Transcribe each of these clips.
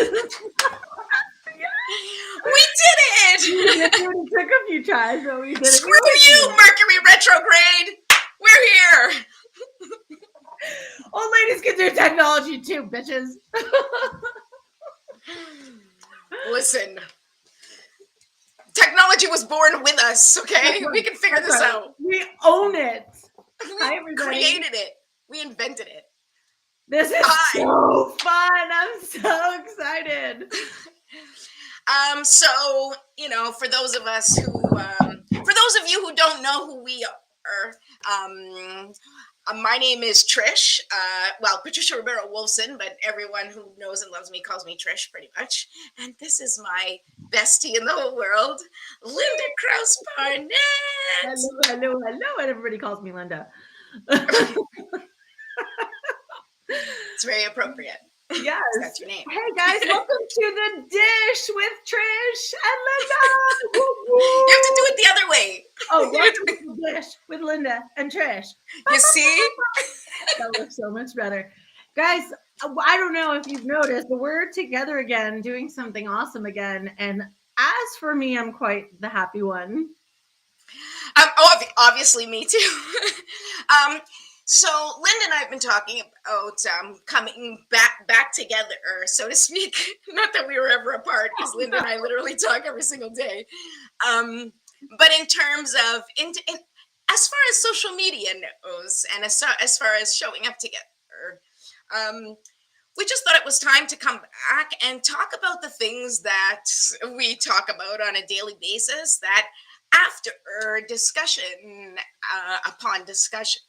We did it! It took a few tries, but we did it. Screw you, Mercury retrograde! We're here! Old ladies can do technology too, bitches. Listen, technology was born with us, okay? We can figure this out. We own it. Hi, We everybody. created it. We invented it. This is so fun. I'm so excited. So, you know, for those of us who, for those of you who don't know who we are, my name is Trish. Well, Patricia Romero Wolfson, but everyone who knows and loves me calls me Trish pretty much. And this is my bestie in the whole world, Linda Krause Barnett. Hello, hello, hello. And everybody calls me Linda. It's very appropriate. Yes. That's your name. Hey guys, welcome to The Dish with Trish and Linda. You have to do it the other way. Oh, welcome to The Dish with Linda and Trish. You see? That looks so much better. Guys, I don't know if you've noticed, but we're together again, doing something awesome again. And as for me, I'm quite the happy one. Obviously, me too. So Linda and I have been talking about coming back together, so to speak. Not that we were ever apart, because Linda and I literally talk every single day. But in terms of, as far as social media knows, and as far as showing up together, we just thought it was time to come back and talk about the things that we talk about on a daily basis, that after discussion upon discussion,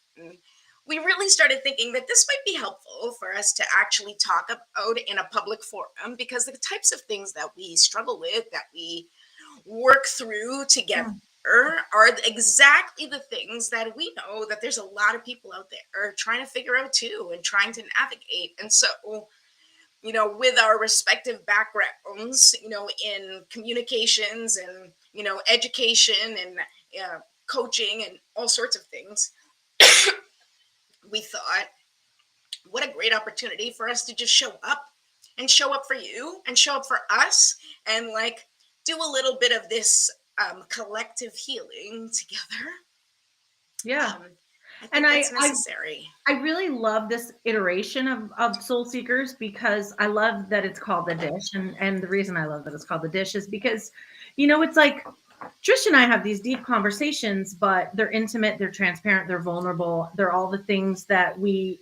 we really started thinking that this might be helpful for us to actually talk about in a public forum, because the types of things that we struggle with, that we work through together, are exactly the things that we know that there's a lot of people out there trying to figure out too, and trying to navigate. And so, you know, with our respective backgrounds, you know, in communications and, you know, education and coaching and all sorts of things, we thought, what a great opportunity for us to just show up for you and show up for us, and like do a little bit of this collective healing together. Yeah. I think that's necessary. I really love this iteration of Soul Seekers, because I love that it's called The Dish. And the reason I love that it's called The Dish is because, you know, it's like Trish and I have these deep conversations, but they're intimate, they're transparent, they're vulnerable. They're all the things that we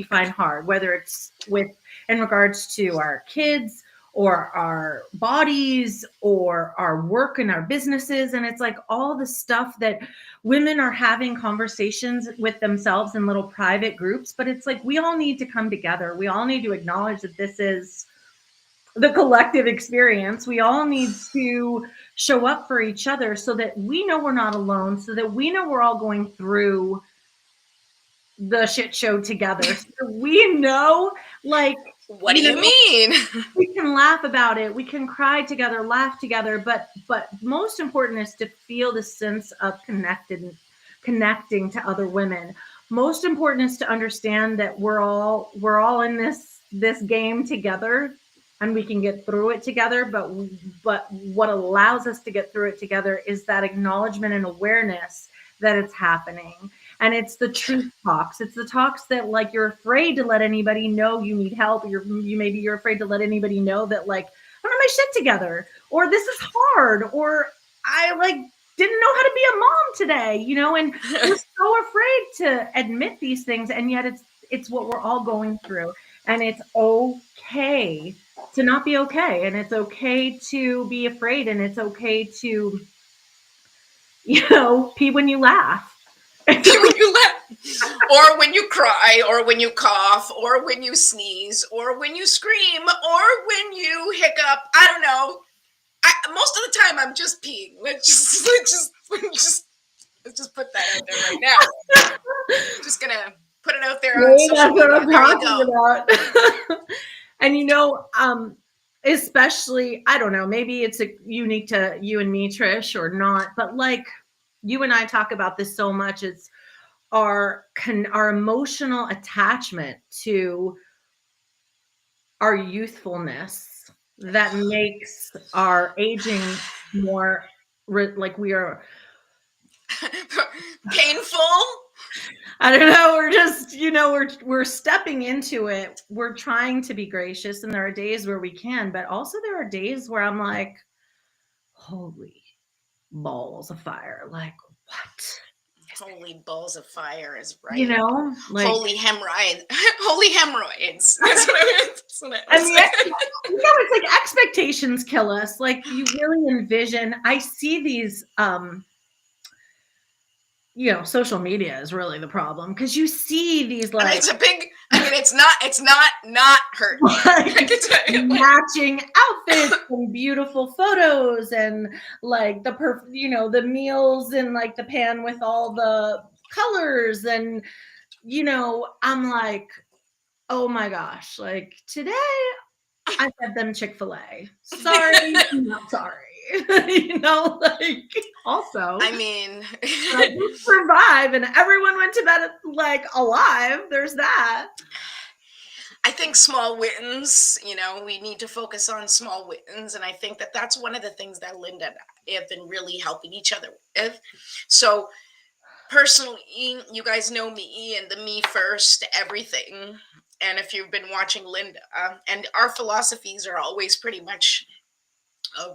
find hard, whether it's in regards to our kids or our bodies or our work and our businesses. And it's like all the stuff that women are having conversations with themselves in little private groups. But it's like, we all need to come together. We all need to acknowledge that this is the collective experience. We all need to show up for each other, so that we know we're not alone, so that we know we're all going through the shit show together. So we know, like, what do you mean? We can laugh about it. We can cry together, laugh together. But most important is to feel the sense of connecting to other women. Most important is to understand that we're all in this game together, and we can get through it together. But what allows us to get through it together is that acknowledgement and awareness that it's happening. And it's the truth talks. It's the talks that, like, you're afraid to let anybody know you need help. You're afraid to let anybody know that, like, I don't have my shit together, or this is hard, or I didn't know how to be a mom today, you know, and we're so afraid to admit these things. And yet it's what we're all going through. And it's okay to not be okay. And it's okay to be afraid. And it's okay to, you know, pee when you laugh. When you laugh, or when you cry, or when you cough, or when you sneeze, or when you scream, or when you hiccup. I don't know. Most of the time, I'm just peeing. Let's just put that out there right now. Just gonna put it out there on social media. There you go. And you know, especially, I don't know, maybe it's unique to you and me, Trish, or not, but like, you and I talk about this so much. It's our emotional attachment to our youthfulness that makes our aging more like we are. Painful. I don't know. We're just, we're stepping into it. We're trying to be gracious, and there are days where we can, but also there are days where I'm like, holy balls of fire! Like what? Holy balls of fire is You right. know, like Holy hemorrhoids. Holy hemorrhoids. That's what I I was mean, saying. it's like expectations kill us. Like you really envision. I see these. Social media is really the problem because you see these And like it's a big, I mean, it's not hurt. I like can tell you. matching outfits and beautiful photos and like the meals in like the pan with all the colors and I'm like, oh my gosh, like today I fed them Chick-fil-A. Sorry, not sorry. Like also I mean, I did survive and everyone went to bed like alive. There's that. I think small wins, we need to focus on small wins. And I think that that's one of the things that Linda and I have been really helping each other with. So, personally, you guys know me and the me first, everything. And if you've been watching Linda, and our philosophies are always pretty much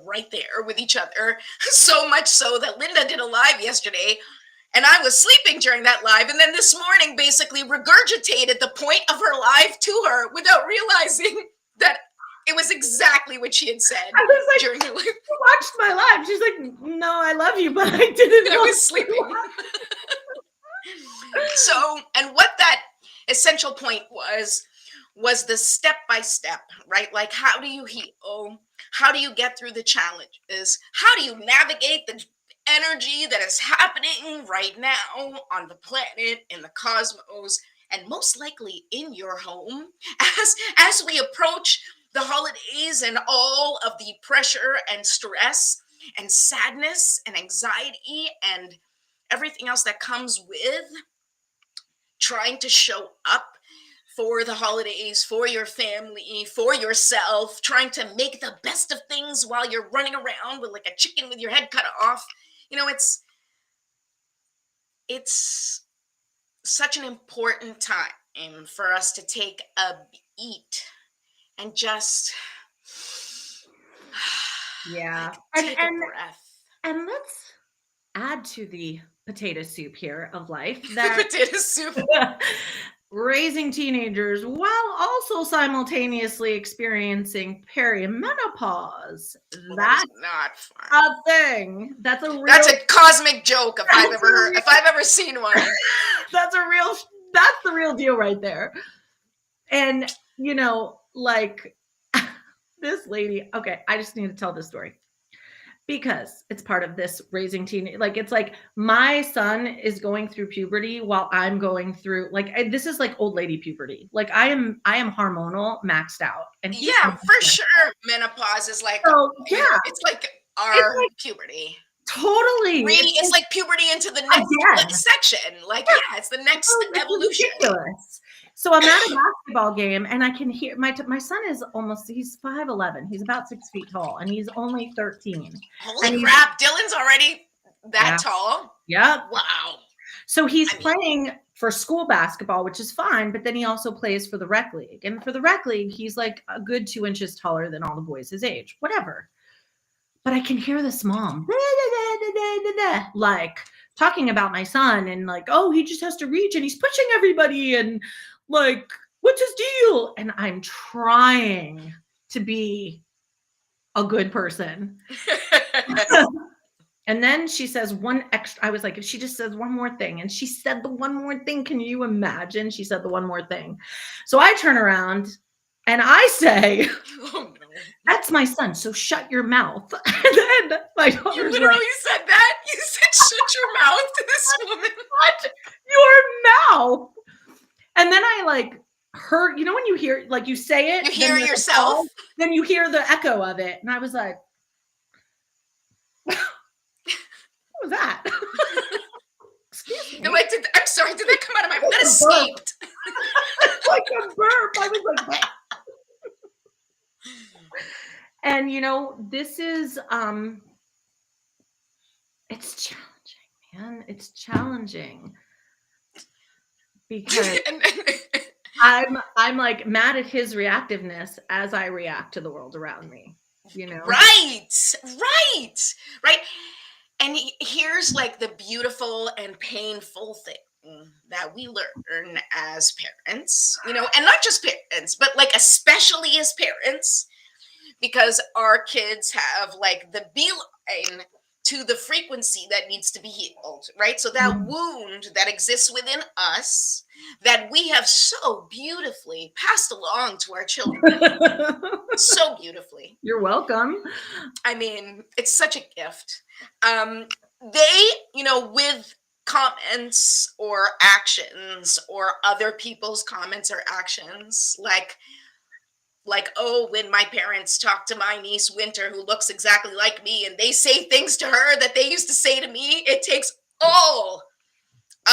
right there with each other. So much so that Linda did a live yesterday and I was sleeping during that live. And then this morning basically regurgitated the point of her live to her without realizing that it was exactly what she had said I was like, during her live. you watched my live. She's like, no, I love you, but I didn't. I was sleeping. So, and what that essential point was the step by step, right? Like, how do you heal? How do you get through the challenges? How do you navigate the energy that is happening right now on the planet, in the cosmos, and most likely in your home as we approach the holidays and all of the pressure and stress and sadness and anxiety and everything else that comes with trying to show up for the holidays, for your family, for yourself, trying to make the best of things while you're running around with like a chicken with your head cut off. It's such an important time for us to take a beat and just Yeah. take a breath. And let's add to the potato soup here of life The that potato soup. raising teenagers while also simultaneously experiencing perimenopause. Well, that That's is not fun. a thing. That's That's a cosmic joke if I've ever seen one. that's the real deal right there. And like this lady, okay, I just need to tell this story because it's part of this raising teen. Like it's like my son is going through puberty while I'm going through this is like old lady puberty. Like I am hormonal maxed out. And Yeah, for sure. Menopause is like, it's like our puberty. Totally. It's like puberty into the next section. Like, yeah, it's the next evolution. Ridiculous. So I'm at a basketball game and I can hear my son is he's 5'11". He's about 6 feet tall and he's only 13. Holy crap. Dylan's already that tall. Yeah. Wow. So he's playing for school basketball, which is fine, but then he also plays for the rec league. And for the rec league, he's like a good 2 inches taller than all the boys his age, whatever. But I can hear this mom like talking about my son and like, oh, he just has to reach and he's pushing everybody and like, what's his deal? And I'm trying to be a good person. And then she says I was like, if she just says one more thing. And she said the one more thing. Can you imagine? She said the one more thing. So I turn around and I say, oh, no. That's my son. So shut your mouth. And then my daughter's You literally said that? You said shut your mouth to this woman. Shut your mouth. And then I like heard, when you hear, like you say it. You hear it yourself? Then you hear the echo of it. And I was like, what was that? Excuse me. You're like, I'm sorry, did that come out of my mouth? That escaped. Like a burp. I was like, And this is it's challenging, man. It's challenging because And I'm like mad at his reactiveness as I react to the world around me, right, right, right. And here's like the beautiful and painful thing that we learn as parents, and not just parents, but like especially as parents, because our kids have like the beeline to the frequency that needs to be healed, right? So that Mm. wound that exists within us that we have so beautifully passed along to our children, so beautifully. You're welcome. I mean, it's such a gift. They, with comments or actions or other people's comments or actions, oh, when my parents talk to my niece Winter, who looks exactly like me, and they say things to her that they used to say to me, it takes all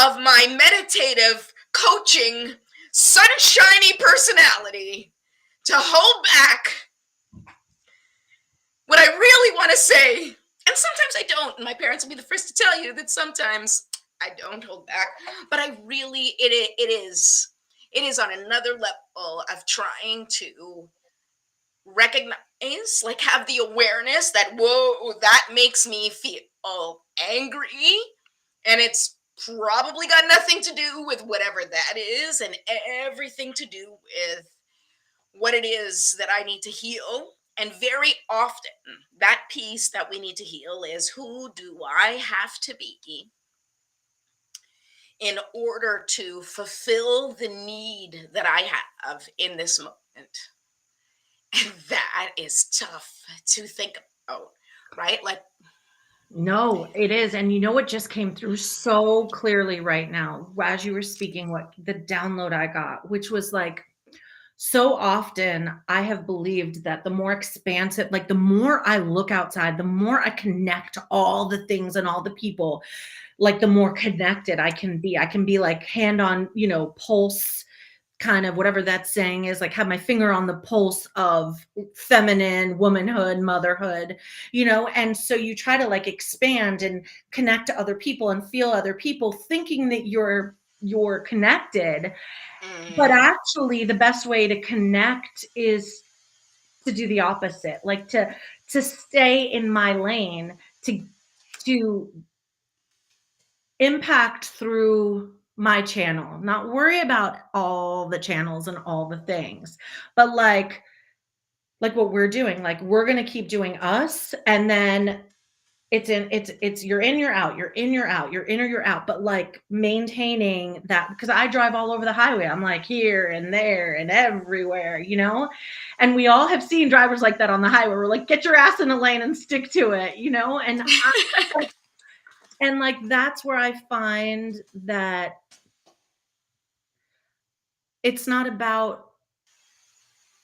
of my meditative coaching sunshiny personality to hold back what I really want to say. And sometimes I don't. And my parents will be the first to tell you that sometimes I don't hold back. But I really, it is on another level of trying to recognize, like have the awareness that, whoa, that makes me feel angry. And it's probably got nothing to do with whatever that is, and everything to do with what it is that I need to heal. And very often, that piece that we need to heal is, who do I have to be in order to fulfill the need that I have in this moment? And that is tough to think about, right? Like, No, it is. And what just came through so clearly right now as you were speaking, what the download I got, which was like, so often I have believed that the more expansive, like the more I look outside, the more I connect to all the things and all the people, like the more connected I can be. I can be like hand on, pulse, kind of whatever that saying is, like have my finger on the pulse of feminine womanhood, motherhood, and so you try to like expand and connect to other people and feel other people thinking that you're connected, but mm, actually the best way to connect is to do the opposite, like to stay in my lane, to impact through my channel, not worry about all the channels and all the things, but like what we're doing, like we're going to keep doing us, and then it's you're in, you're out, you're in, you're out, you're in or you're out, but like maintaining that, because I drive all over the highway. I'm like here and there and everywhere, and we all have seen drivers like that on the highway. We're like, get your ass in the lane and stick to it, and like that's where I find that it's not about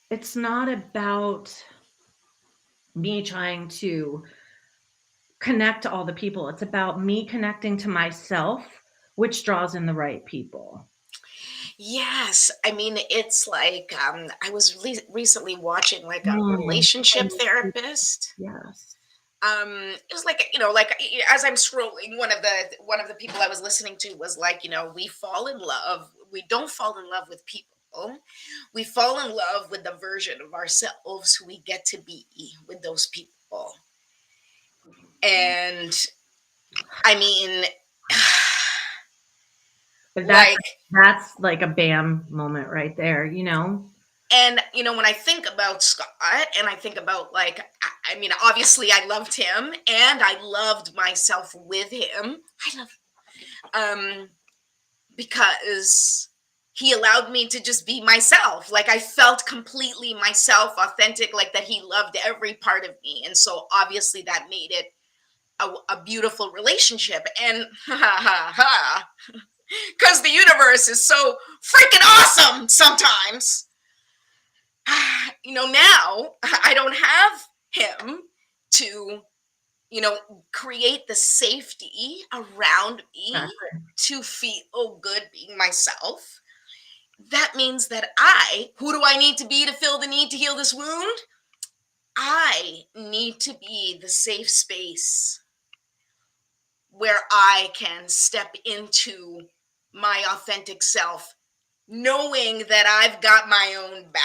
it's not about me trying to connect to all the people. It's about me connecting to myself, which draws in the right people. yes, I mean, it's like, I was recently watching like a Mm. relationship therapist. Yes. It was like, like as I'm scrolling, one of the people I was listening to was like, we fall in love. We don't fall in love with people. We fall in love with the version of ourselves who we get to be with those people. And I mean, But that's like, that's like a bam moment right there, and when I think about Scott, and I think about like, I mean, obviously I loved him and I loved myself with him. I love because he allowed me to just be myself. Like I felt completely myself, authentic, like that he loved every part of me. And so obviously that made it a beautiful relationship. And ha ha ha, because the universe is so freaking awesome sometimes. Now I don't have him to, create the safety around me Exactly. to feel good being myself. That means that who do I need to be to fill the need to heal this wound? I need to be the safe space where I can step into my authentic self, knowing that I've got my own back,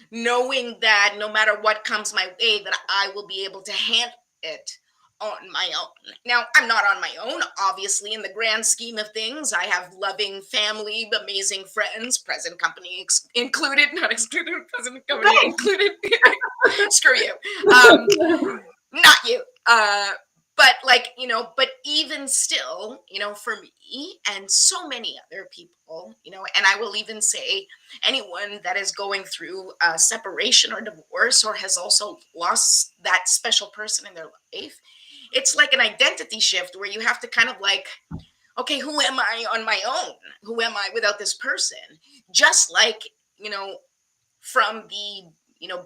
knowing that no matter what comes my way, that I will be able to handle it on my own. Now, I'm not on my own, obviously, in the grand scheme of things. I have loving family, amazing friends, present company included, not excluded, present company included. Screw you. Not you. But like, but even still, for me and so many other people, and I will even say anyone that is going through a separation or divorce or has also lost that special person in their life, it's like an identity shift where you have to kind of like, okay, who am I on my own? Who am I without this person? Just like, from the,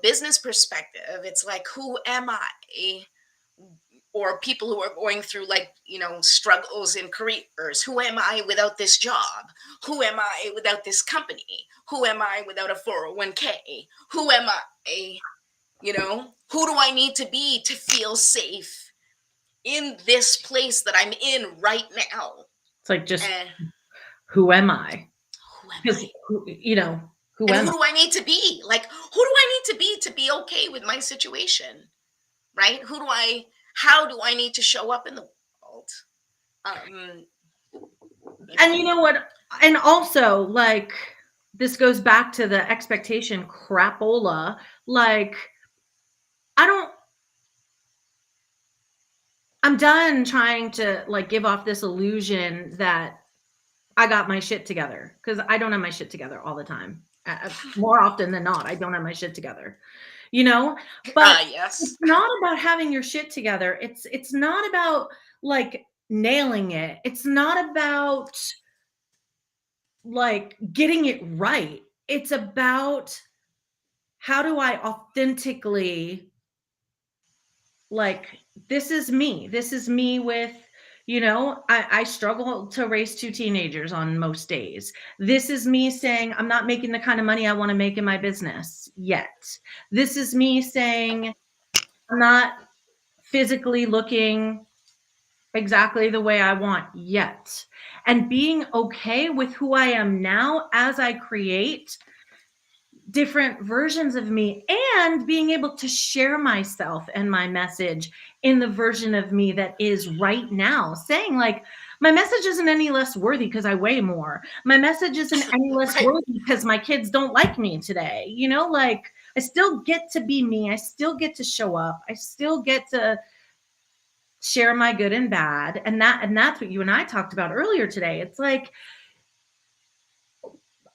business perspective, it's like, who am I? Or people who are going through like, struggles in careers. Who am I without this job? Who am I without this company? Who am I without a 401k? Who am I? Who do I need to be to feel safe in this place that I'm in right now? It's like, just And who am I? who am Because I? who And am who I? do I need to be? Like, who do I need to be okay with my situation? Right? How do I need to show up in the world? Um, And you know what? And also, like, this goes back to the expectation crapola. Like, I don't, I'm done trying to like give off this illusion that I got my shit together, because I don't have my shit together all the time. More often than not, I don't have my shit together, but yes. it's not about having your shit together. It's not about like nailing it. It's not about like getting it right. It's about, how do I authentically, like, this is me. This is me with, I struggle to raise two teenagers on most days. This is me saying, I'm not making the kind of money I want to make in my business yet. This is me saying, I'm not physically looking exactly the way I want yet. And being okay with who I am now as I create different versions of me, and being able to share myself and my message in the version of me that is right now, saying like, my message isn't any less worthy because I weigh more. My message isn't any less Right. worthy because my kids don't like me today. Like, I still get to be me. I still get to show up. I still get to share my good and bad. And that's what you and I talked about earlier today. It's like,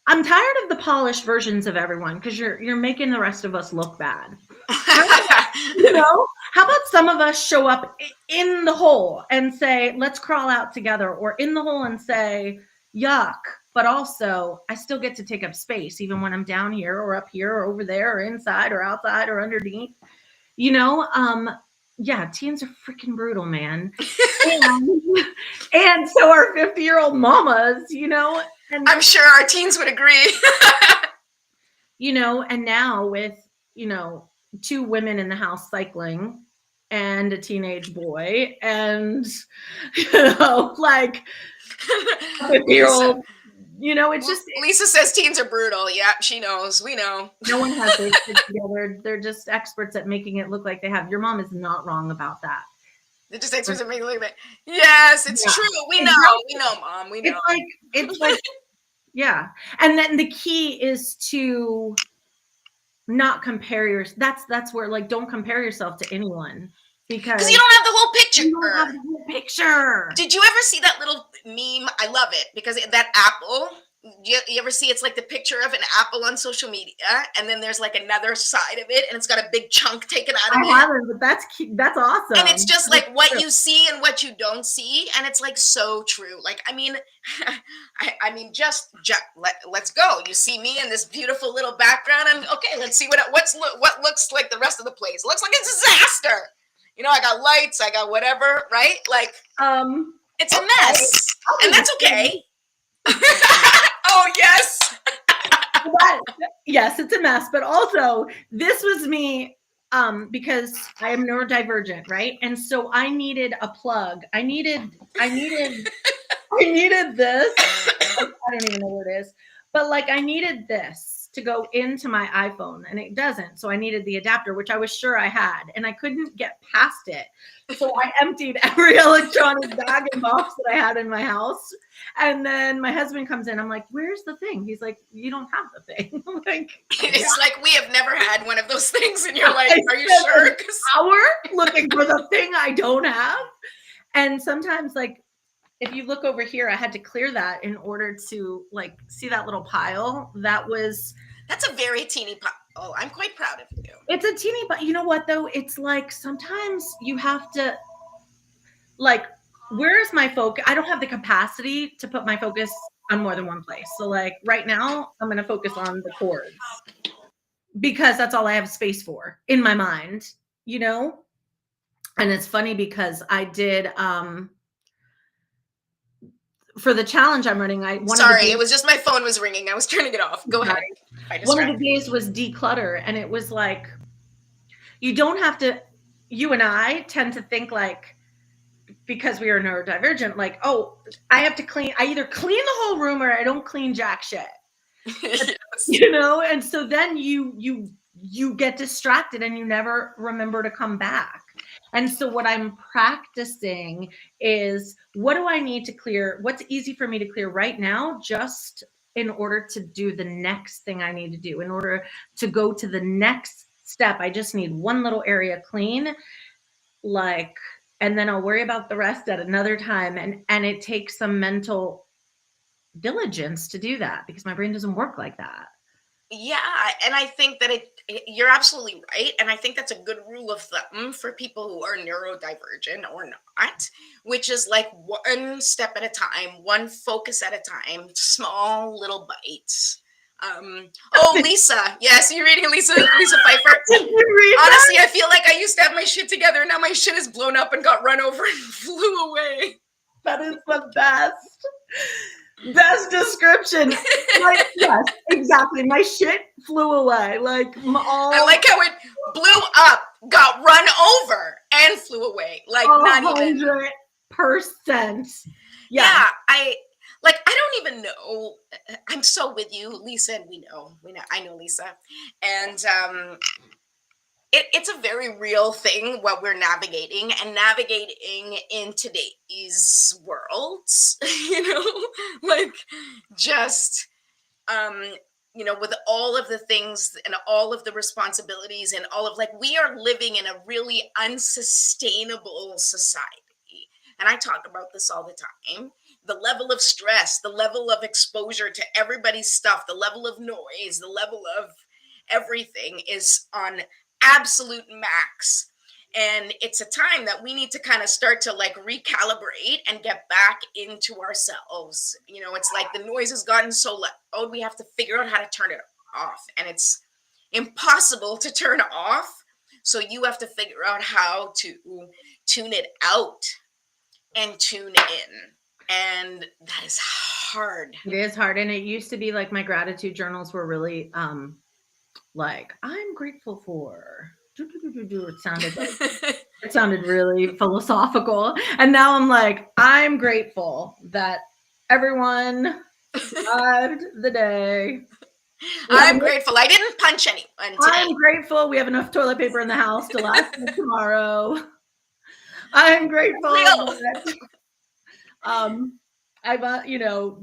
I'm tired of the polished versions of everyone, because you're making the rest of us look bad. How about some of us show up in the hole and say, let's crawl out together, or in the hole and say, yuck, but also I still get to take up space even when I'm down here or up here or over there or inside or outside or underneath. Yeah, teens are freaking brutal, man. and so are 50-year-old mamas, and I'm sure our teens would agree. and now with, two women in the house cycling and a teenage boy, and like 50-year-old, it's just, Lisa says teens are brutal. Yeah, she knows. We know. no one has their shit together. They're just experts at making it look like they have. Your mom is not wrong about that. They're just experts at making it look like, yes, it's true. We know. We know, Mom. We know. It's like, yeah. And then the key is to not compare that's where, like, don't compare yourself to anyone, because you don't have the whole picture. you don't have the whole picture. Did you ever see that little meme? I love it because that apple. You ever see it's like the picture of an apple on social media, and then there's like another side of it, and it's got a big chunk taken out of it. I haven't, but that's cute. That's awesome. And it's just like what you see and what you don't see, and it's like so true. Like, I mean, just let's go. You see me in this beautiful little background, and okay, let's see what looks like the rest of the place. It looks like a disaster. I got lights, I got whatever, right? Like, it's a mess, and that's okay. Oh yes. But, yes, it's a mess. But also, this was me because I am neurodivergent, right? And so I needed a plug. I needed this. I don't even know what it is, but like I needed this to go into my iPhone and it doesn't. So I needed the adapter, which I was sure I had, and I couldn't get past it. So I emptied every electronic bag and box that I had in my house. And then my husband comes in. I'm like, where's the thing? He's like, you don't have the thing. I'm like, It's like we have never had one of those things, and you're like, I are you spent sure? an hour looking for the thing I don't have. And sometimes, like, if you look over here, I had to clear that in order to like see that little pile. That's a very teeny pile. Oh, I'm quite proud of you. It's a teeny, but you know what though? It's like sometimes you have to like, where's my focus? I don't have the capacity to put my focus on more than one place. So like right now, I'm going to focus on the chords because that's all I have space for in my mind, you know? And it's funny because I did, for the challenge I'm running, Sorry, it was just my phone was ringing. I was turning it off. Go ahead. One of the days was declutter, and it was like, you don't have to, you and I tend to think like, because we are neurodivergent, like, oh, I have to clean, I either clean the whole room or I don't clean jack shit. Yes. You know, and so then you get distracted and you never remember to come back. And so what I'm practicing is, what do I need to clear? What's easy for me to clear right now, just in order to do the next thing I need to do, in order to go to the next step. I just need one little area clean, like, and then I'll worry about the rest at another time. And it takes some mental diligence to do that because my brain doesn't work like that. Yeah, and I think that you're absolutely right. And I think that's a good rule of thumb for people who are neurodivergent or not, which is like one step at a time, one focus at a time, small little bites. Oh, Lisa. Yes, you're reading Lisa Pfeiffer. Honestly, I feel like I used to have my shit together. Now my shit is blown up and got run over and flew away. That is the best description. Like, yes, exactly. My shit flew away. Like, I like how it blew up, got run over, and flew away. Like, not even 100%. Yeah, I don't even know. I'm so with you, Lisa, and we know. I know Lisa, and it's a very real thing what we're navigating in today's world. You know, like just with all of the things and all of the responsibilities and all of, like, we are living in a really unsustainable society. And I talk about this all the time. The level of stress, the level of exposure to everybody's stuff, the level of noise, the level of everything is on absolute max. And it's a time that we need to kind of start to like recalibrate and get back into ourselves. It's like the noise has gotten so loud, we have to figure out how to turn it off. And it's impossible to turn off. So you have to figure out how to tune it out and tune in. And that is hard. It is hard. And it used to be like my gratitude journals were really like, I'm grateful for. It sounded really philosophical. And now I'm like, I'm grateful that everyone survived the day. I'm grateful I didn't punch anyone today. I'm grateful we have enough toilet paper in the house to last tomorrow. I'm grateful that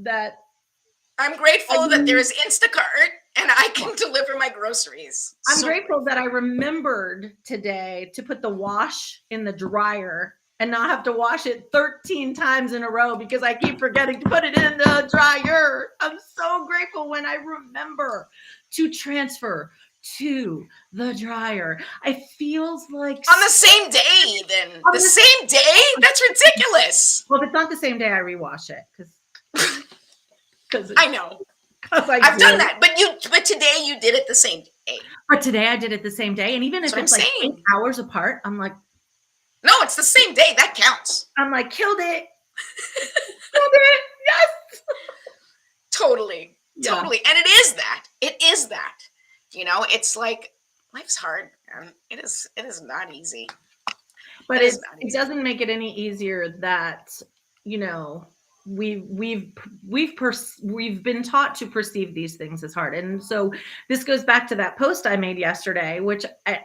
that I'm grateful that there is Instacart and I can deliver my groceries. I'm grateful that I remembered today to put the wash in the dryer and not have to wash it 13 times in a row because I keep forgetting to put it in the dryer. I'm so grateful when I remember to transfer to the dryer. It feels like on the same day, then. The same day? That's ridiculous. Well, if it's not the same day, I rewash it because I know. I've done that, but today you did it the same day. But today I did it the same day, and even if it's like 8 hours apart, I'm like, no, it's the same day. That counts. I'm like, killed it. Killed it. Yes. Totally. Yeah. Totally. And it is that. It is that. It's like life's hard, and it is not easy. But It is it not it easy. doesn't make it any easier that, you know, we've been taught to perceive these things as hard. And so this goes back to that post I made yesterday, which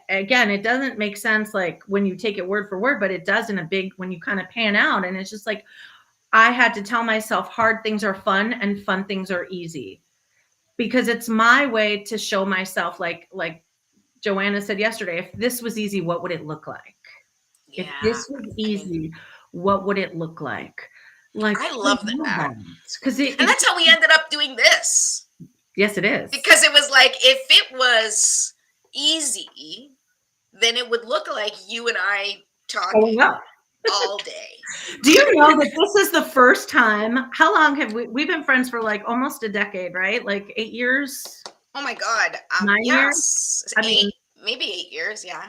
again, it doesn't make sense like when you take it word for word, but it does in a big when you kind of pan out. And it's just like I had to tell myself hard things are fun and fun things are easy, because it's my way to show myself like Joanna said yesterday, if this was easy, what would it look like? If Yeah. this was I mean, easy, what would it look like? Like, I I love love that. that. Because And that's how we ended up doing this. yes, it is. Because it was like, if it was easy, then it would look like you and I Showing talking up. all day. Do you know that this is the first time? How long have we've been friends for like almost a decade, right? Like 8 years, Oh my God. 9 years. Yes. I mean, Maybe 8 years. Yeah.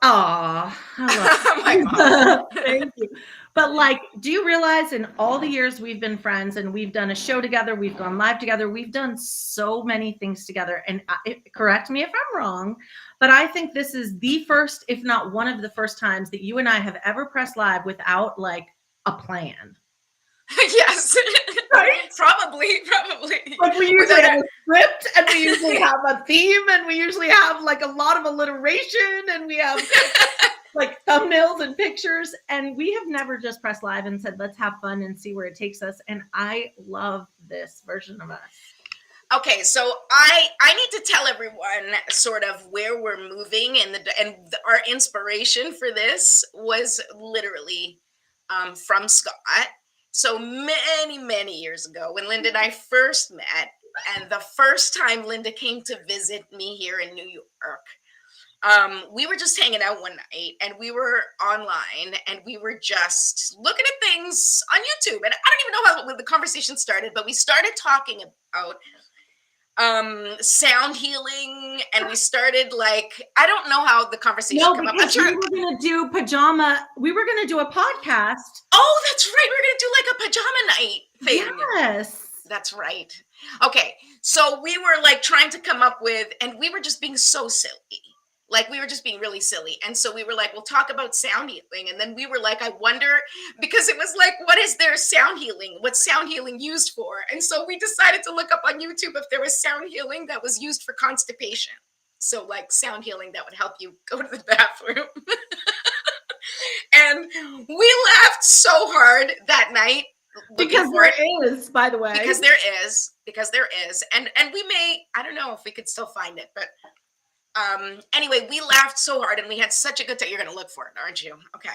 oh, I love My mom. thank you. But like, do you realize in all the years we've been friends and we've done a show together, we've gone live together, we've done so many things together. And correct me if I'm wrong, but I think this is the first, if not one of the first times that you and I have ever pressed live without like a plan. Yes. Right? Probably. Like we usually Without have a, a script and we usually have a theme and we usually have like a lot of alliteration and we have like thumbnails and pictures, and we have never just pressed live and said let's have fun and see where it takes us. And I love this version of us. Okay, so I need to tell everyone sort of where we're moving, and our inspiration for this was literally from Scott. So many years ago, when Linda and I first met, and the first time Linda came to visit me here in New York, we were just hanging out one night, and we were online, and we were just looking at things on YouTube. And I don't even know how the conversation started, but we started talking about sound healing, and we started like, I don't know how the conversation No, come up. I'm because sure. we were gonna do a podcast. Oh, that's right, we're gonna do like a pajama night thing. Yes. That's right. Okay, so we were like trying to come up with, and we were just being so silly. Like we were just being really silly. And so we were like, we'll talk about sound healing. And then we were like, I wonder, because it was like, what is there sound healing? What's sound healing used for? And so we decided to look up on YouTube if there was sound healing that was used for constipation. So like sound healing that would help you go to the bathroom. And we laughed so hard that night Because for it. there is, by the way. Because there is. And we may, I don't know if we could still find it, but anyway, we laughed so hard and we had such a good time. You're going to look for it, aren't you? Okay.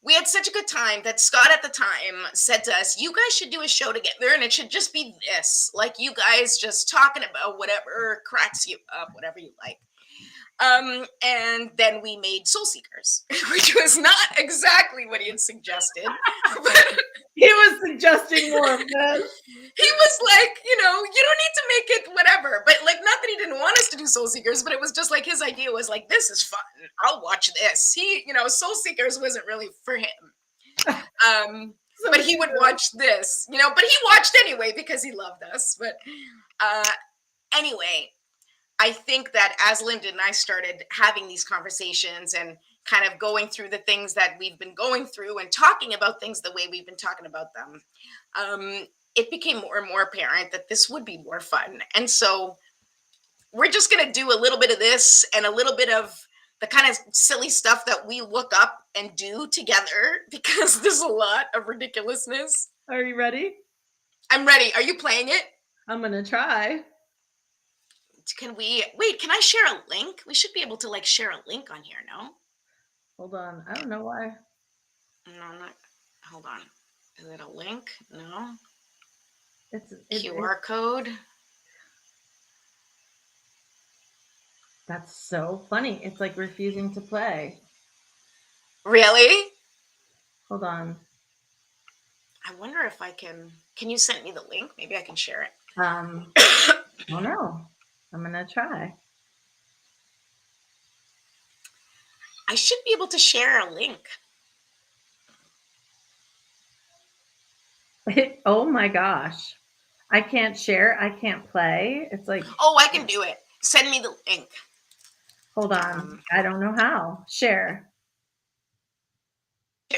We had such a good time that Scott at the time said to us, you guys should do a show together, and it should just be this, like you guys just talking about whatever cracks you up, whatever you like. And then we made Soul Seekers, which was not exactly what he had suggested. But he was suggesting more of this. He was like, you don't need to make it whatever. But like, not that he didn't want us to do Soul Seekers, but it was just like his idea was like, this is fun. I'll watch this. Soul Seekers wasn't really for him. But he would watch this, but he watched anyway because he loved us. But anyway, I think that as Linda and I started having these conversations and kind of going through the things that we've been going through and talking about things the way we've been talking about them, it became more and more apparent that this would be more fun. And so we're just going to do a little bit of this and a little bit of the kind of silly stuff that we look up and do together, because there's a lot of ridiculousness. Are you ready? I'm ready. Are you playing it? I'm going to try. Can I share a link? We should be able to like share a link on here, no? Hold on. I don't know why. No, not. Hold on. Is it a link? No. It's QR code. That's so funny. It's like refusing to play. Really? Hold on. I wonder if I can. Can you send me the link? Maybe I can share it. Oh no. I'm gonna try. I should be able to share a link. Oh my gosh. I can't share. I can't play. It's like, Oh, I can do it. Send me the link. hold on. I don't know how. Share.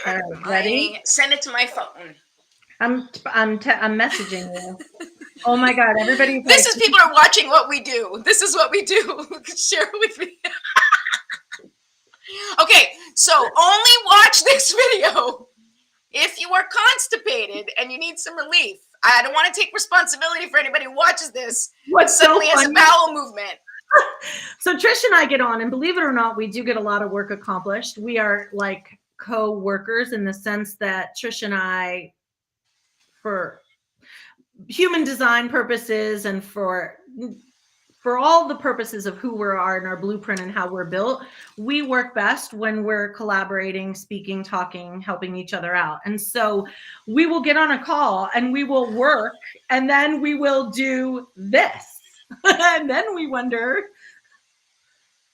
All right, ready? Send it to my phone. I'm messaging you. Oh my God, everybody's This like, is people are watching what we do. This is what we do. Share with me. Okay, so only watch this video if you are constipated and you need some relief. I don't want to take responsibility for anybody who watches this and what's so suddenly has a funny? bowel movement. So Trish and I get on, and believe it or not, we do get a lot of work accomplished. We are like co-workers in the sense that Trish and I, for human design purposes and for all the purposes of who we are in our blueprint and how we're built, we work best when we're collaborating, speaking, talking, helping each other out. And so we will get on a call and we will work, and then we will do this. And then we wonder,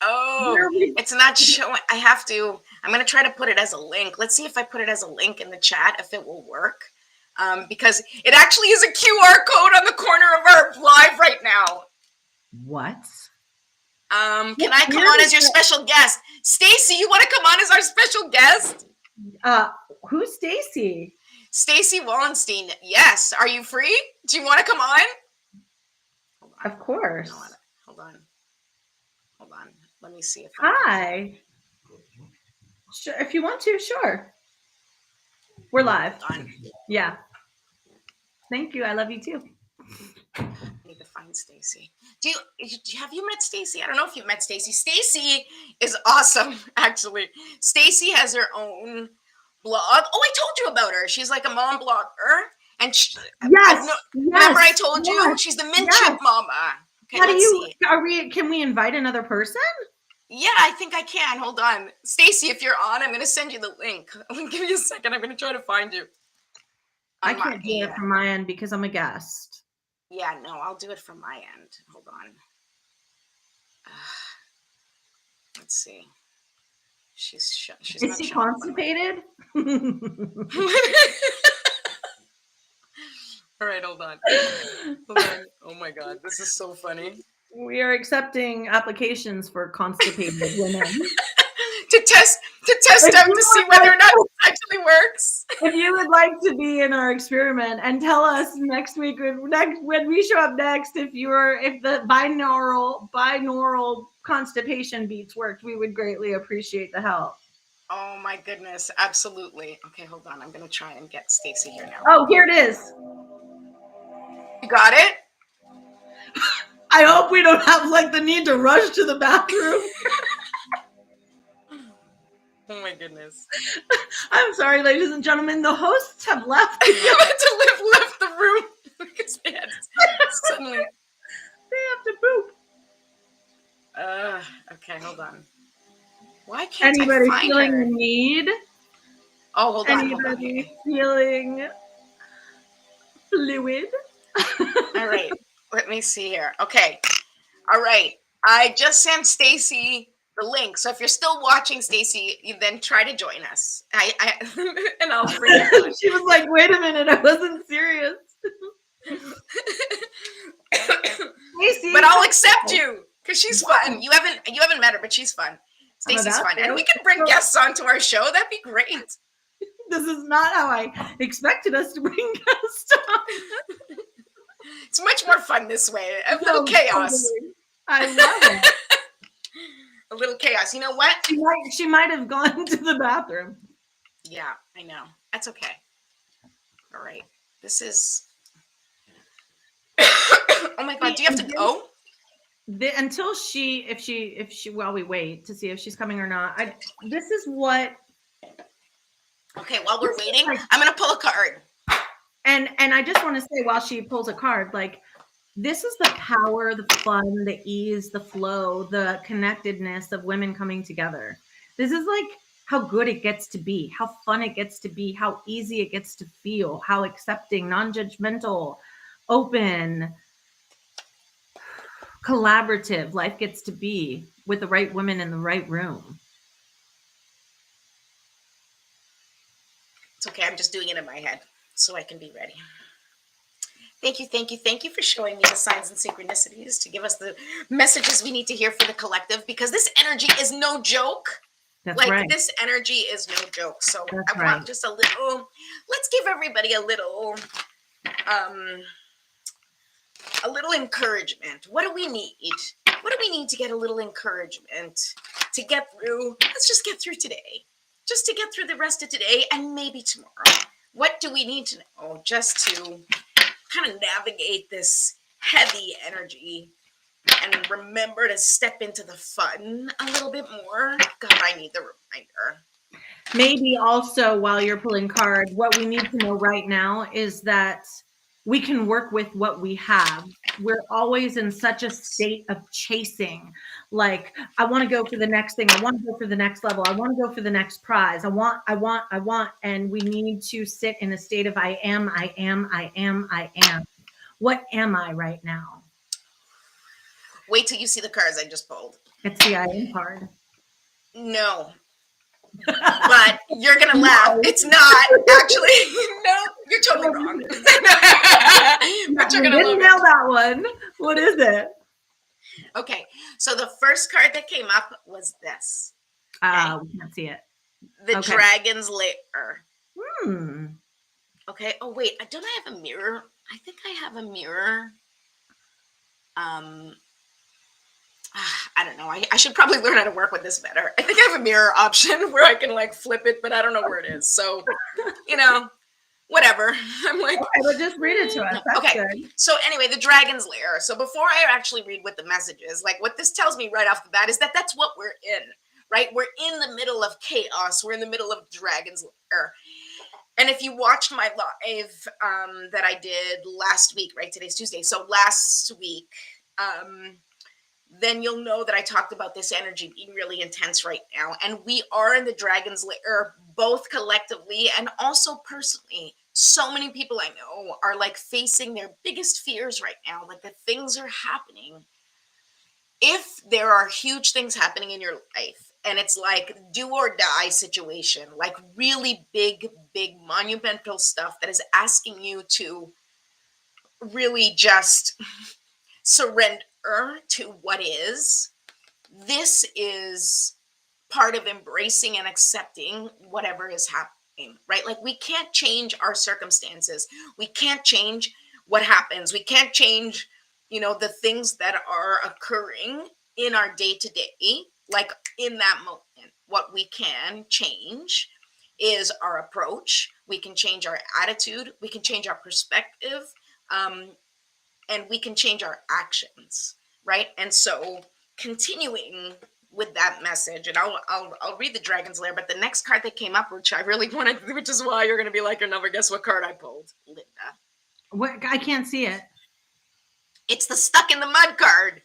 Oh, it's not showing. I'm going to try to put it as a link. Let's see if I put it as a link in the chat, if it will work. Because it actually is a QR code on the corner of our live right now. what? Can I come on as your special guest? Stacy, you want to come on as our special guest? Who's Stacy? Stacy Wallenstein. Yes. Are you free? Do you want to come on? Of course. Hold on. Let me see if Hi. Sure, if you want to, sure. We're live. Yeah. Thank you. I love you too. I need to find Stacy. Have you met Stacy? I don't know if you've met Stacy. Stacy is awesome, actually. Stacy has her own blog. Oh, I told you about her. She's like a mom blogger. And remember I told you? She's the mint chip mama. Okay, let's see. Can we invite another person? Yeah, I think I can. Hold on. Stacy, if you're on, I'm going to send you the link. Give me a second. I'm going to try to find you. I can't do it from my end because I'm a guest. Yeah, no, I'll do it from my end. Hold on. Let's see. She's Is she constipated? All right, hold on. Oh my God, this is so funny. We are accepting applications for constipated women. to test out to see whether or not it actually works. If you would like to be in our experiment and tell us next week when we show up next, if the binaural constipation beats worked, we would greatly appreciate the help. Oh my goodness, absolutely. Okay, hold on. I'm gonna try and get Stacy here now. Oh, here it is. You got it? I hope we don't have like the need to rush to the bathroom. Oh my goodness. I'm sorry, ladies and gentlemen. The hosts have left. left the room because they had suddenly. They have to poop. Okay, hold on. Why can't anybody I find feeling her? the need? Oh, hold on. Anybody feeling fluid? All right. Let me see here. Okay. All right. I just sent Stacy the link. So if you're still watching, Stacy, you then try to join us. And I'll bring you on. She was like, "Wait a minute, I wasn't serious." Stacy, but I'll accept you because she's fun. You haven't met her, but she's fun. Stacy's fun, and we can bring guests onto our show. That'd be great. This is not how I expected us to bring guests on. It's much more fun this way. A little chaos. I love it. A little chaos. You know what? She might have gone to the bathroom. Yeah, I know. That's okay. All right. This is. Oh my God! Do you have to go? Until if she while we wait to see if she's coming or not. This is what. Okay, while we're waiting, I'm gonna pull a card. And I just want to say, while she pulls a card, like, this is the power, the fun, the ease, the flow, the connectedness of women coming together. This is like how good it gets to be, how fun it gets to be, how easy it gets to feel, how accepting, non-judgmental, open, collaborative life gets to be with the right women in the right room. It's okay. I'm just doing it in my head. so I can be ready. Thank you, thank you, thank you for showing me the signs and synchronicities to give us the messages we need to hear for the collective, because this energy is no joke. That's Like, right. this energy is no joke. So That's I right. want just a little, let's give everybody a little encouragement. What do we need? What do we need to get a little encouragement to get through? Let's just get through today. Just to get through the rest of today and maybe tomorrow. What do we need to know just to kind of navigate this heavy energy and remember to step into the fun a little bit more? God, I need the reminder. Maybe also, while you're pulling cards, what we need to know right now is that we can work with what we have. We're always in such a state of chasing. Like, I want to go for the next thing. I want to go for the next level. I want to go for the next prize. I want. And we need to sit in a state of I am. What am I right now? Wait till you see the cards I just pulled. It's the I am card. No. But you're going to laugh. It's not. Actually, no, you're totally wrong. But you're going to love nail it. that one. What is it? Okay, so the first card that came up was this. Okay? We can't see it. The Okay. Dragon's Lair. Hmm. Okay. Oh, wait. Don't I have a mirror? I think I have a mirror. I don't know. I should probably learn how to work with this better. I think I have a mirror option where I can like flip it, but I don't know where it is. So, whatever. I'm like, okay, well, just read it to us. That's okay. Good. So anyway, the Dragon's Lair. So before I actually read what the message is, like what this tells me right off the bat is that that's what we're in, right? We're in the middle of chaos. We're in the middle of Dragon's Lair. And if you watched my live that I did last week, right? Today's Tuesday. So last week, then you'll know that I talked about this energy being really intense right now. And we are in the Dragon's Lair, both collectively and also personally. So many people I know are like facing their biggest fears right now. Like, the things are happening. If there are huge things happening in your life and it's like do or die situation, like really big monumental stuff that is asking you to really just surrender to what is, this is part of embracing and accepting whatever is happening, right? Like, we can't change our circumstances. We can't change what happens. We can't change, the things that are occurring in our day to day, like in that moment. What we can change is our approach. We can change our attitude. We can change our perspective. And we can change our actions, right? And so continuing with that message, and I'll read the Dragon's Lair, but the next card that came up, which I really wanted, which is why you're going to be like, you'll never guess what card I pulled, Linda. What? I can't see it. It's the Stuck in the Mud card.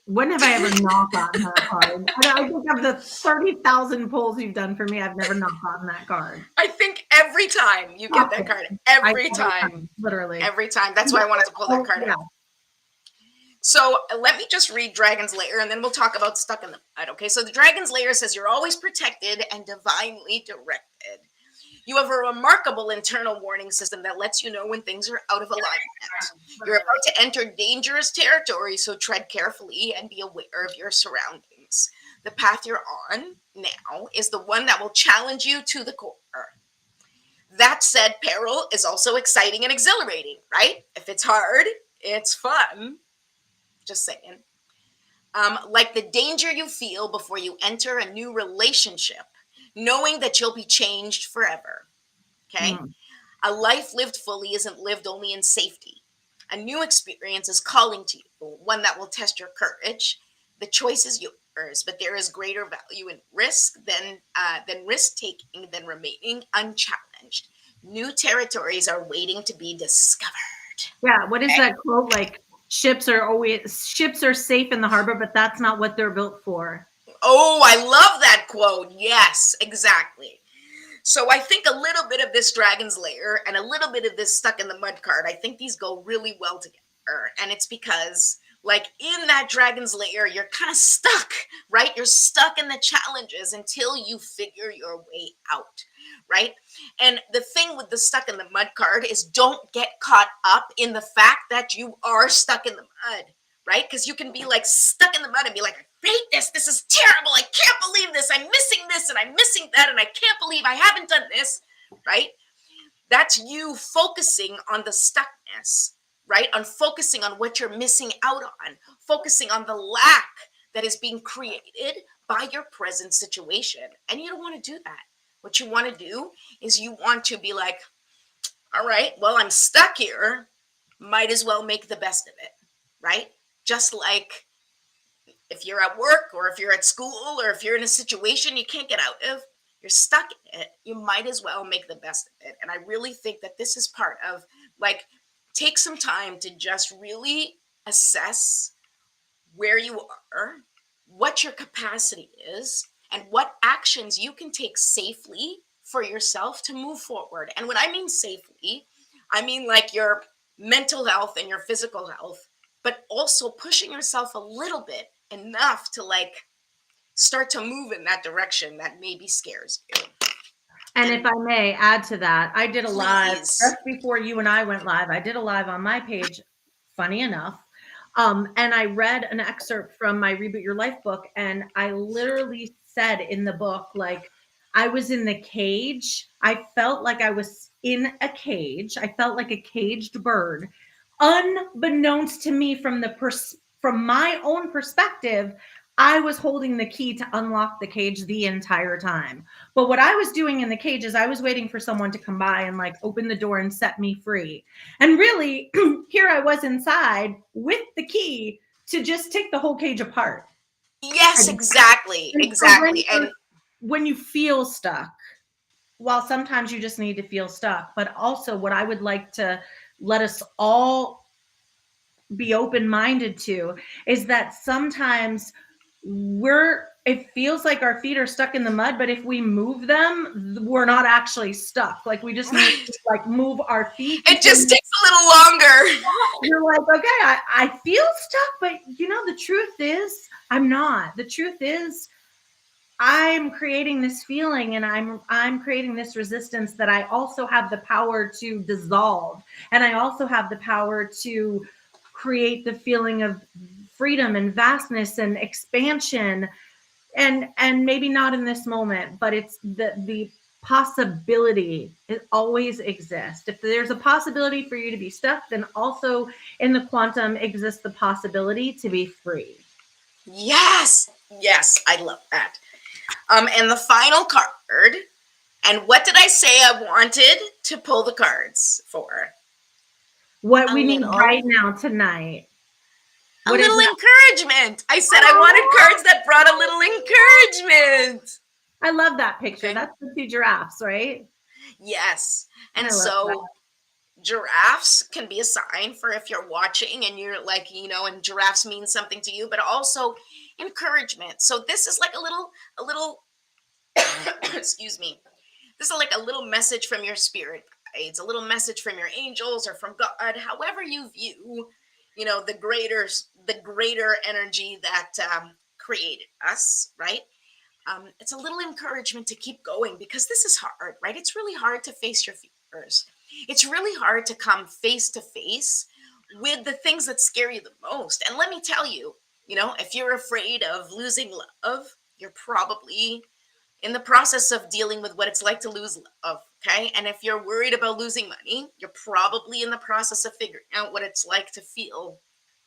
When have I ever not gotten that card? I think of the 30,000 pulls you've done for me, I've never not gotten that card. I think every time you get that card, every time, literally. Every time. That's why I wanted to pull that card out. So let me just read Dragon's Lair, and then we'll talk about Stuck in the Mud. Okay, so the Dragon's Lair says you're always protected and divinely directed. You have a remarkable internal warning system that lets you know when things are out of alignment. You're about to enter dangerous territory, so tread carefully and be aware of your surroundings. The path you're on now is the one that will challenge you to the core. That said, peril is also exciting and exhilarating, right? If it's hard, it's fun. Just saying. Like the danger you feel before you enter a new relationship, knowing that you'll be changed forever. Okay? A life lived fully isn't lived only in safety. A new experience is calling to you, one that will test your courage. The choice is yours, but there is greater value in risk than risk-taking, than remaining unchallenged. New territories are waiting to be discovered. Yeah, what is that quote? Like, ships are safe in the harbor, but that's not what they're built for. Oh, I love that quote. Yes, exactly. So I think a little bit of this Dragon's Lair and a little bit of this Stuck in the Mud card, I think these go really well together. And it's because, like, in that Dragon's Lair, you're kind of stuck, right? You're stuck in the challenges until you figure your way out, right? And the thing with the stuck in the mud card is don't get caught up in the fact that you are stuck in the mud, right? Because you can be like stuck in the mud and be like, I hate this. This is terrible. I can't believe this. I'm missing this and I'm missing that. And I can't believe I haven't done this, right? That's you focusing on the stuckness, right? On focusing on what you're missing out on, focusing on the lack that is being created by your present situation. And you don't want to do that. What you want to do is you want to be like, all right, well, I'm stuck here. Might as well make the best of it, right? Just like if you're at work or if you're at school or if you're in a situation you can't get out of, you're stuck in it, you might as well make the best of it. And I really think that this is part of, like, take some time to just really assess where you are, what your capacity is, and what actions you can take safely for yourself to move forward. And when I mean safely, I mean like your mental health and your physical health, but also pushing yourself a little bit enough to like start to move in that direction that maybe scares you. And if I may add to that, I did a live Please. just before you and I went live. I did a live on my page, funny enough. And I read an excerpt from my Reboot Your Life book. And I literally said in the book, like, I was in the cage. I felt like I was in a cage. I felt like a caged bird. Unbeknownst to me, from my own perspective, I was holding the key to unlock the cage the entire time. But what I was doing in the cage is I was waiting for someone to come by and like open the door and set me free. And really, here I was inside with the key to just take the whole cage apart. Yes, exactly. Exactly. And when you feel stuck, well, sometimes you just need to feel stuck. But also, what I would like to let us all be open-minded to is that sometimes it feels like our feet are stuck in the mud, but if we move them, we're not actually stuck. Like we just need to like move our feet. It just takes a little longer. You're like, okay, I feel stuck, but you know, the truth is I'm not. The truth is I'm creating this feeling and I'm creating this resistance that I also have the power to dissolve. And I also have the power to create the feeling of freedom and vastness and expansion. And maybe not in this moment, but it's the possibility, it always exists. If there's a possibility for you to be stuck, then also in the quantum exists the possibility to be free. Yes. Yes, I love that. And the final card. And what did I say I wanted to pull the cards for? What we need right now tonight. A little encouragement. I said I wanted cards that brought a little encouragement. I love that picture. Okay. That's the two giraffes, right? Yes. And so giraffes can be a sign for if you're watching and you're like, you know, and giraffes mean something to you, but also encouragement. So this is like a little excuse me. This is like a little message from your spirit guides, a little message from your angels or from God, however you view, you know, the greater energy that created us, right? It's a little encouragement to keep going because this is hard, right? It's really hard to face your fears. It's really hard to come face to face with the things that scare you the most. And let me tell you, you know, if you're afraid of losing love, you're probably in the process of dealing with what it's like to lose love. Okay. And if you're worried about losing money, you're probably in the process of figuring out what it's like to feel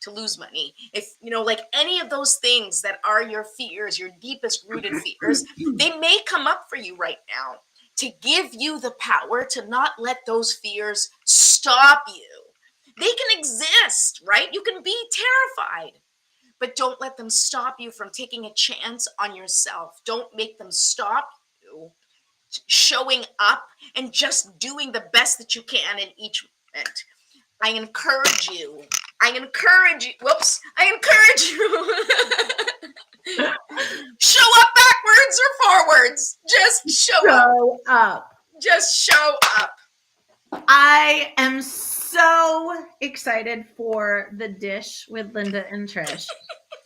to lose money. If, you know, like any of those things that are your fears, your deepest rooted fears, they may come up for you right now to give you the power to not let those fears stop you. They can exist, right? You can be terrified, but don't let them stop you from taking a chance on yourself. Don't make them stop you showing up and just doing the best that you can in each moment. I encourage you. Whoops. I encourage you. Show up backwards or forwards. Just show up. Just show up. I am so excited for the dish with Linda and Trish.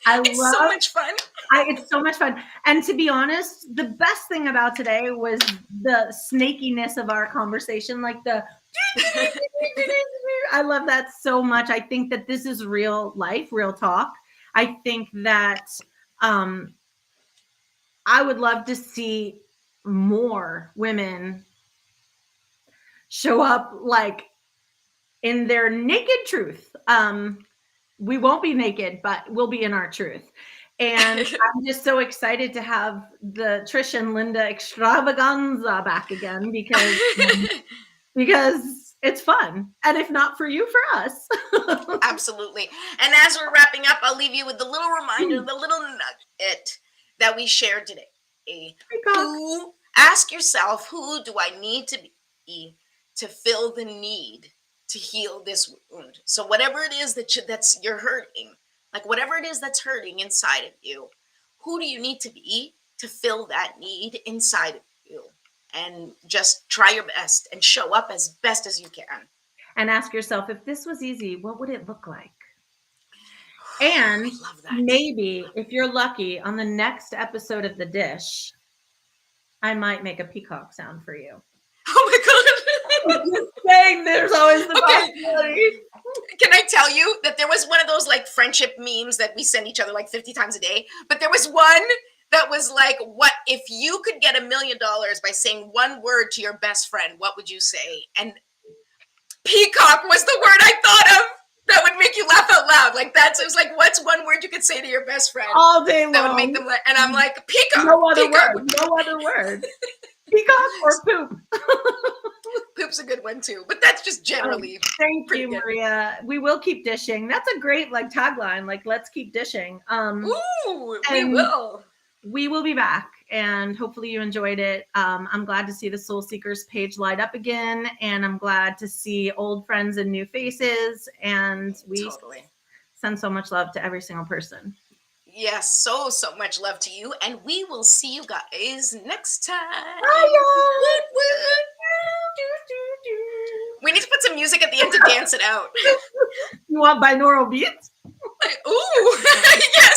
It's so much fun. It's so much fun. And to be honest, the best thing about today was the snakiness of our conversation, like the I love that so much. I think that this is real life, real talk. I think that I would love to see more women show up like in their naked truth. We won't be naked, but we'll be in our truth. And I'm just so excited to have the Trish and Linda extravaganza back again because it's fun. And if not for you, for us. Absolutely. And as we're wrapping up, I'll leave you with the little reminder, the little nugget that we shared today. Ask yourself, who do I need to be to fill the need to heal this wound? So whatever it is that you're hurting, like whatever it is that's hurting inside of you, who do you need to be to fill that need inside of you? And just try your best and show up as best as you can. And ask yourself, if this was easy, what would it look like? And maybe if you're lucky, on the next episode of The Dish, I might make a peacock sound for you. Oh my God. I'm just saying, there's always the possibility. Can I tell you that there was one of those like friendship memes that we send each other like 50 times a day, but there was one that was like, what if you could get $1 million by saying one word to your best friend, what would you say? And peacock was the word I thought of that would make you laugh out loud. Like it was like, what's one word you could say to your best friend all day long that would make them laugh? And I'm like, peacock. No other peacock. word. No other word. Peacock or poop. Poop's a good one too, but that's just generally. Thank you, Maria. We will keep dishing. That's a great like tagline. Like, let's keep dishing. Ooh, we will. We will be back, and hopefully you enjoyed it. I'm glad to see the Soul Seekers page light up again, and I'm glad to see old friends and new faces. And we send so much love to every single person. Yes, so much love to you, and we will see you guys next time. We need to put some music at the end to dance it out. You want binaural beats? Ooh, yes.